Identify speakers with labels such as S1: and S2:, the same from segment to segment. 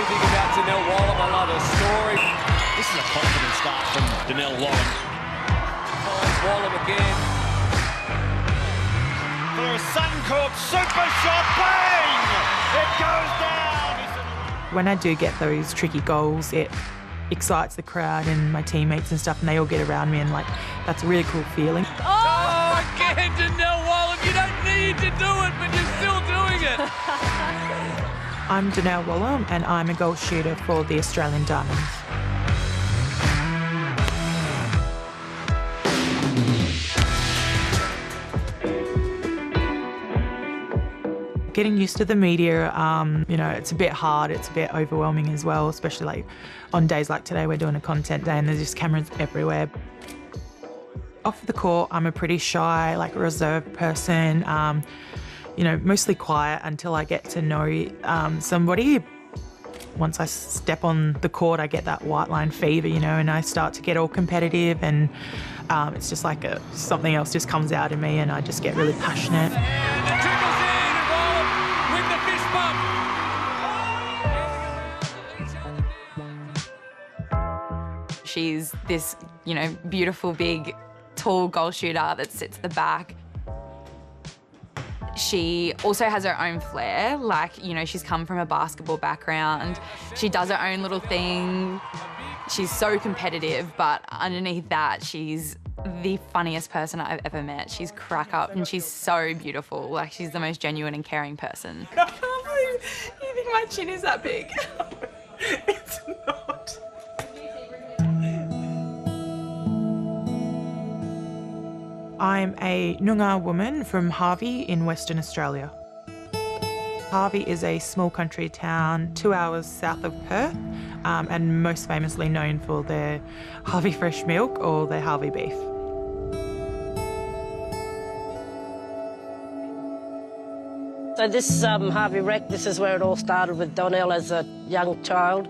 S1: everything about Donnell Wallam. I love her story.
S2: This is a confident start from Donnell Wallam.
S1: Finds Wallam again.
S2: For a Suncorp super shot, bang! It goes down.
S3: When I do get those tricky goals, it excites the crowd and my teammates and stuff, and they all get around me, and like that's a really cool feeling.
S1: Oh, again, Donnell Wallam. You don't need to do it, but you're still doing it.
S3: I'm Donnell Wallam and I'm a goal shooter for the Australian Diamonds. Getting used to the media, you know, it's a bit hard, it's a bit overwhelming as well, especially like on days like today. We're doing a content day and there's just cameras everywhere. Off the court, I'm a pretty shy, like reserved person, you know, mostly quiet until I get to know somebody. Once I step on the court, I get that white line fever, you know, and I start to get all competitive, and it's just like something else just comes out of me and I just get really passionate.
S4: She's this, you know, beautiful, big, tall goal shooter that sits at the back. She also has her own flair, like, you know, she's come from a basketball background. She does her own little thing. She's so competitive, but underneath that, she's the funniest person I've ever met. She's crack up and she's so beautiful. Like, she's the most genuine and caring person.
S3: I can't believe you think my chin is that big. It's not. I'm a Noongar woman from Harvey in Western Australia. Harvey is a small country town 2 hours south of Perth, and most famously known for their Harvey fresh milk or their Harvey beef.
S5: So this Harvey Rec, this is where it all started with Donnell as a young child.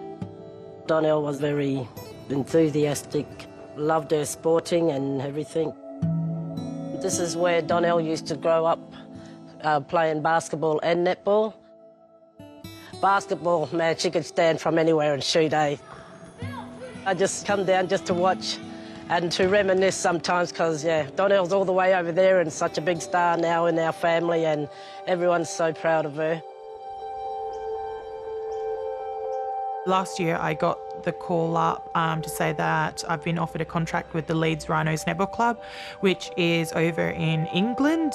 S5: Donnell was very enthusiastic, loved her sporting and everything. This is where Donnell used to grow up playing basketball and netball. Basketball, man, she could stand from anywhere and shoot, eh? I just come down just to watch and to reminisce sometimes because, yeah, Donnell's all the way over there and such a big star now in our family and everyone's so proud of her.
S3: Last year I got the call up to say that I've been offered a contract with the Leeds Rhinos Netball Club, which is over in England.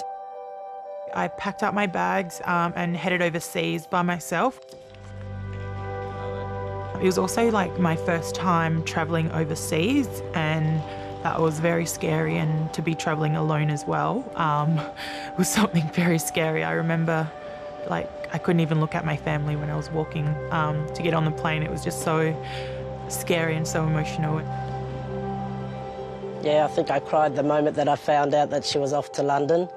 S3: I packed up my bags and headed overseas by myself. It was also like my first time travelling overseas, and that was very scary, and to be travelling alone as well was something very scary. I remember like I couldn't even look at my family when I was walking to get on the plane. It was just so scary and so emotional.
S5: Yeah, I think I cried the moment that I found out that she was off to London.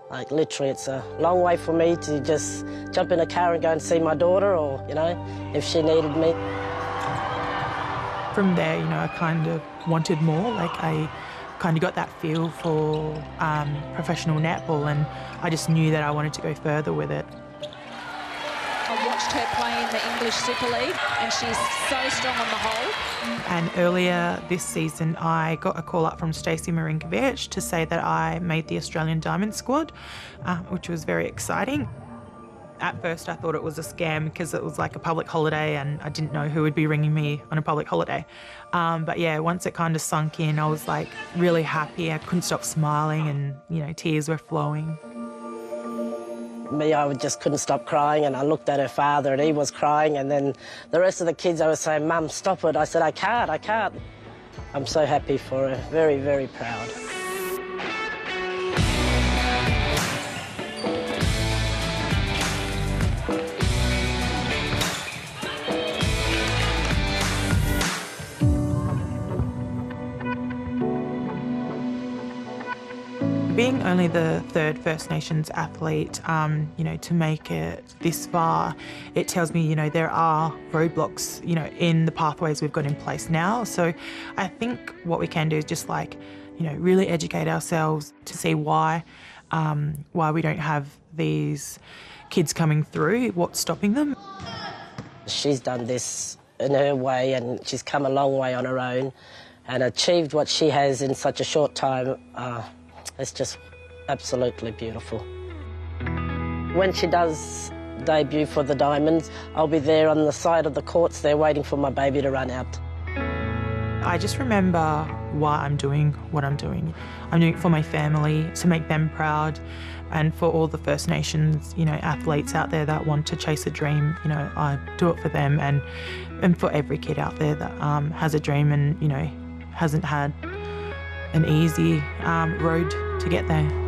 S5: Like literally, it's a long way for me to just jump in a car and go and see my daughter, or, you know, if she needed me.
S3: From there, you know, I kind of wanted more. Like I kind of got that feel for professional netball, and I just knew that I wanted to go further with it.
S6: I watched her play in the English Super League and she's so strong on the whole.
S3: And earlier this season, I got a call up from Stacey Marinkovic to say that I made the Australian Diamond squad, which was very exciting. At first, I thought it was a scam because it was like a public holiday and I didn't know who would be ringing me on a public holiday. But yeah, once it kind of sunk in, I was like really happy. I couldn't stop smiling and, you know, tears were flowing.
S5: Me, I just couldn't stop crying, and I looked at her father and he was crying, and then the rest of the kids, I was saying, Mum, stop it. I said, I can't. I'm so happy for her, very, very proud.
S3: Being only the third First Nations athlete, you know, to make it this far, it tells me, you know, there are roadblocks, you know, in the pathways we've got in place now. So I think what we can do is just like, you know, really educate ourselves to see why we don't have these kids coming through, what's stopping them.
S5: She's done this in her way and she's come a long way on her own and achieved what she has in such a short time. It's just absolutely beautiful. When she does debut for the Diamonds, I'll be there on the side of the courts there waiting for my baby to run out.
S3: I just remember why I'm doing what I'm doing. I'm doing it for my family, to make them proud, and for all the First Nations, athletes out there that want to chase a dream. I do it for them and for every kid out there that has a dream and, hasn't had an easy road to get there.